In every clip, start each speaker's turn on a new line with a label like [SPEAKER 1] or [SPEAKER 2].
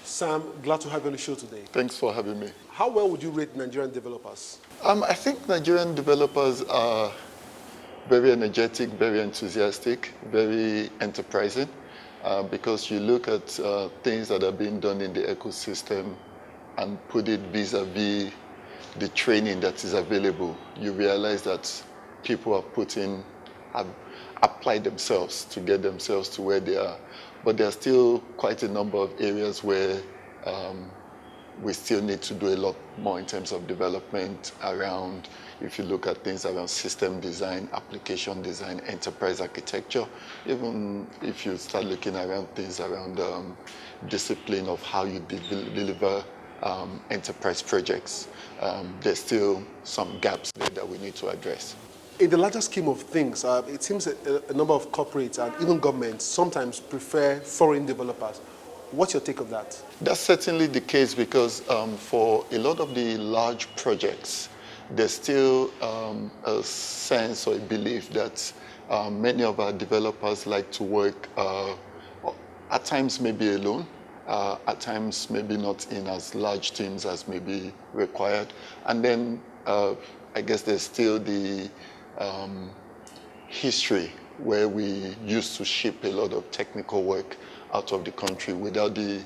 [SPEAKER 1] Sam, glad to have you on the show today.
[SPEAKER 2] Thanks for having me.
[SPEAKER 1] How well would you rate Nigerian developers?
[SPEAKER 2] I think Nigerian developers are very energetic, very enthusiastic, very enterprising, because you look at things that are being done in the ecosystem and put it vis-a-vis the training that is available. You realize that people have applied themselves to get themselves to where they are. But there are still quite a number of areas where we still need to do a lot more in terms of development around, if you look at things around system design, application design, enterprise architecture, even if you start looking around things around discipline of how you deliver enterprise projects. There's still some gaps there that we need to address.
[SPEAKER 1] In the larger scheme of things, it seems a number of corporates and even governments sometimes prefer foreign developers. What's your take on that?
[SPEAKER 2] That's certainly the case because for a lot of the large projects, there's still a sense or a belief that many of our developers like to work at times maybe alone, at times maybe not in as large teams as may be required. And then I guess there's still the history where we used to ship a lot of technical work out of the country without the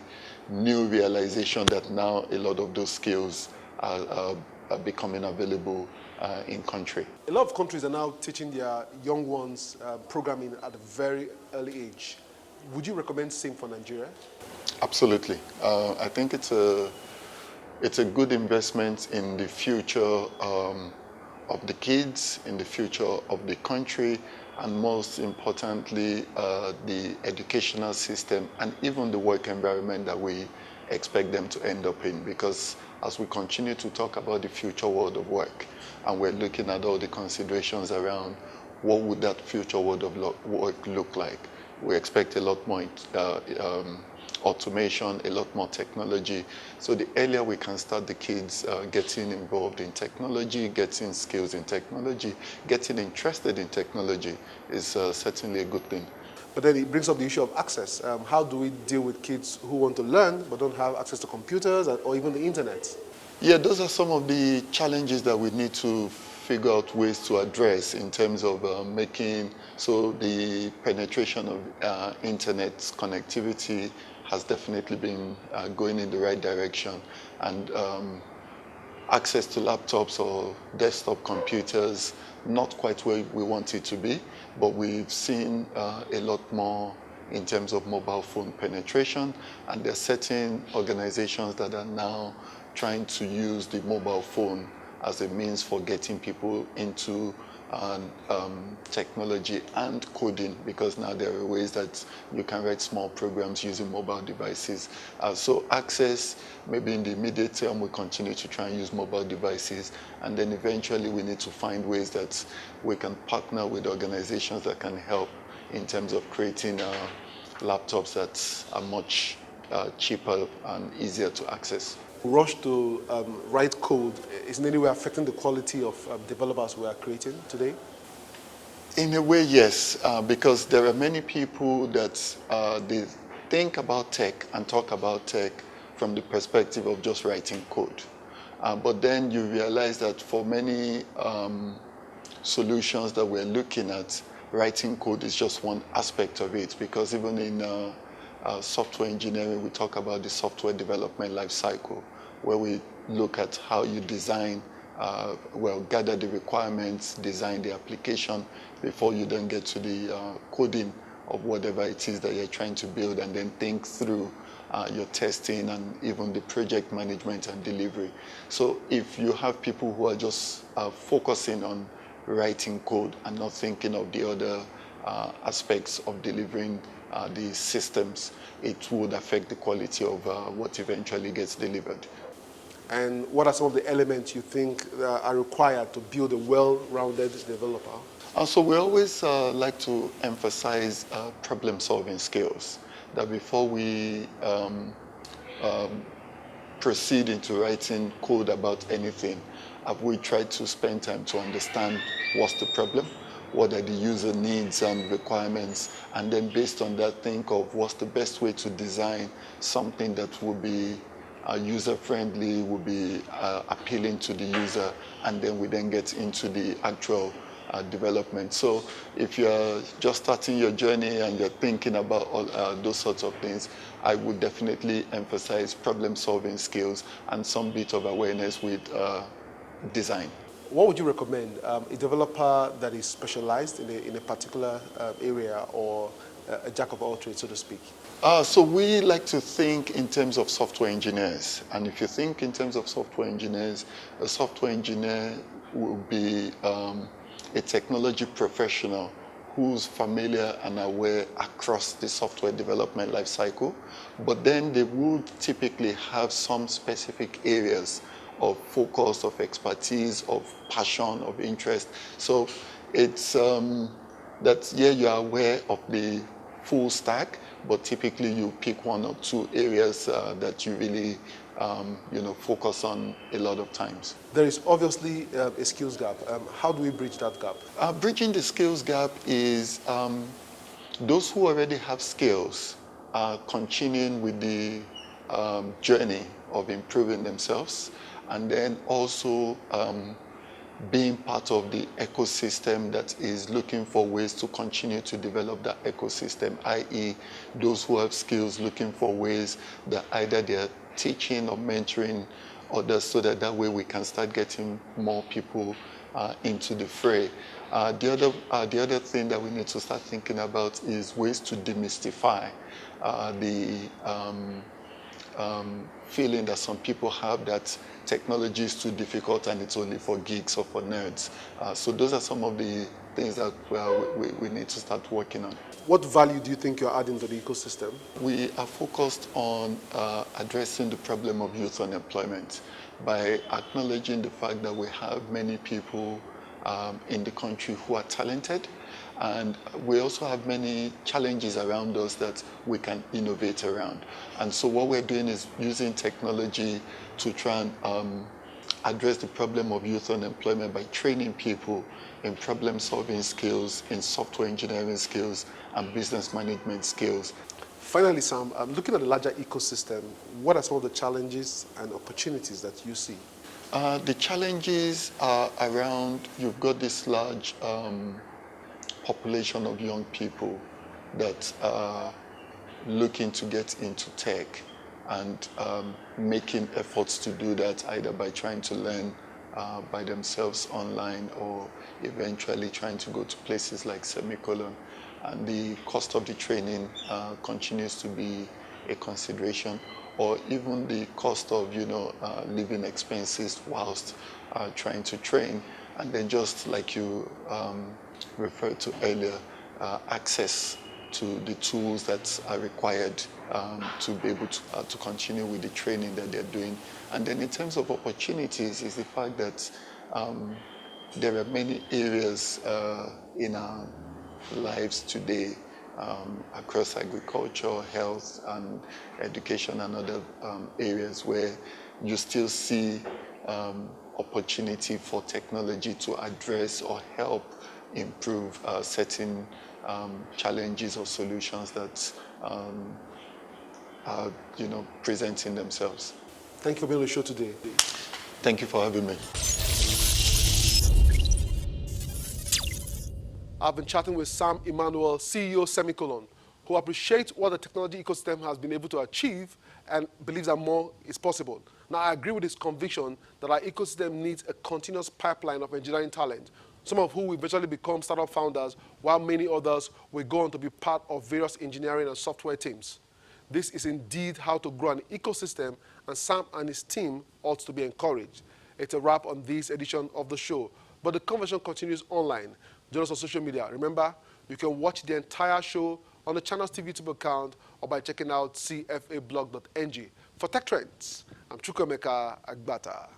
[SPEAKER 2] new realization that now a lot of those skills are becoming available in country.
[SPEAKER 1] A lot of countries are now teaching their young ones programming at a very early age. Would you recommend same for Nigeria?
[SPEAKER 2] Absolutely. I think it's a good investment in the future of the kids, in the future of the country, and most importantly, the educational system and even the work environment that we expect them to end up in. Because as we continue to talk about the future world of work, and we're looking at all the considerations around what would that future world of work look like, we expect a lot more automation, a lot more technology. So the earlier we can start the kids getting involved in technology, getting skills in technology, getting interested in technology is certainly a good thing.
[SPEAKER 1] But then it brings up the issue of access. How do we deal with kids who want to learn but don't have access to computers or even the internet?
[SPEAKER 2] Yeah, those are some of the challenges that we need to figure out ways to address in terms of making so the penetration of internet connectivity has definitely been going in the right direction, and access to laptops or desktop computers, not quite where we want it to be, but we've seen a lot more in terms of mobile phone penetration, and there are certain organizations that are now trying to use the mobile phone as a means for getting people into technology and coding, because now there are ways that you can write small programs using mobile devices. So access, maybe in the immediate term, we continue to try and use mobile devices, and then eventually we need to find ways that we can partner with organizations that can help in terms of creating laptops that are much cheaper and easier to access.
[SPEAKER 1] Rush to write code is in any way affecting the quality of developers we are creating today?
[SPEAKER 2] In a way, yes, because there are many people that they think about tech and talk about tech from the perspective of just writing code. But then you realize that for many solutions that we're looking at, writing code is just one aspect of it, because even in software engineering, we talk about the software development life cycle, where we look at how you design, gather the requirements, design the application before you then get to the coding of whatever it is that you're trying to build, and then think through your testing and even the project management and delivery. So if you have people who are just focusing on writing code and not thinking of the other aspects of delivering the systems, it would affect the quality of what eventually gets delivered.
[SPEAKER 1] And what are some of the elements you think are required to build a well-rounded developer?
[SPEAKER 2] So we always like to emphasize problem-solving skills, that before we proceed into writing code about anything, have we tried to spend time to understand what's the problem, what are the user needs and requirements, and then based on that, think of what's the best way to design something that will be user-friendly, will be appealing to the user, and then we then get into the actual development. So if you're just starting your journey and you're thinking about all those sorts of things, I would definitely emphasize problem-solving skills and some bit of awareness with design.
[SPEAKER 1] What would you recommend? A developer that is specialized in a particular area, or a jack of all trades, so to speak?
[SPEAKER 2] So we like to think in terms of software engineers. And if you think in terms of software engineers, a software engineer will be a technology professional who's familiar and aware across the software development lifecycle, but then they would typically have some specific areas of focus, of expertise, of passion, of interest. So it's that, yeah, you're aware of the full stack, but typically you pick one or two areas that you really focus on a lot of times.
[SPEAKER 1] There is obviously a skills gap. How do we bridge that gap?
[SPEAKER 2] Bridging the skills gap is those who already have skills continuing with the journey of improving themselves, and then also being part of the ecosystem that is looking for ways to continue to develop that ecosystem, i.e. those who have skills looking for ways that either they're teaching or mentoring others, so that way we can start getting more people into the fray. The other thing that we need to start thinking about is ways to demystify the feeling that some people have that technology is too difficult and it's only for geeks or for nerds. So those are some of the things that we need to start working on.
[SPEAKER 1] What value do you think you're adding to the ecosystem?
[SPEAKER 2] We are focused on addressing the problem of youth unemployment by acknowledging the fact that we have many people in the country who are talented, and we also have many challenges around us that we can innovate around. And so what we're doing is using technology to try and address the problem of youth unemployment by training people in problem-solving skills, in software engineering skills, and business management skills.
[SPEAKER 1] Finally, Sam, looking at the larger ecosystem, what are some of the challenges and opportunities that you see?
[SPEAKER 2] The challenges are around, you've got this large population of young people that are looking to get into tech and making efforts to do that either by trying to learn by themselves online or eventually trying to go to places like Semicolon. And the cost of the training continues to be a consideration, or even the cost of living expenses whilst trying to train. And then just like you referred to earlier, access to the tools that are required to be able to continue with the training that they're doing. And then in terms of opportunities is the fact that there are many areas in our lives today across agriculture, health, and education and other areas where you still see opportunity for technology to address or help improve certain challenges or solutions that are presenting themselves.
[SPEAKER 1] Thank you for being on the show today.
[SPEAKER 2] Thank you for having me.
[SPEAKER 1] I've been chatting with Sam Immanuel, CEO Semicolon, who appreciates what the technology ecosystem has been able to achieve and believes that more is possible. Now, I agree with his conviction that our ecosystem needs a continuous pipeline of engineering talent, some of who will eventually become startup founders, while many others will go on to be part of various engineering and software teams. This is indeed how to grow an ecosystem, and Sam and his team ought to be encouraged. It's a wrap on this edition of the show, but the conversation continues online. Join us on social media. Remember, you can watch the entire show on the channel's TV YouTube account or by checking out cfablog.ng. For Tech Trends, I'm Chukwemeka Agbata.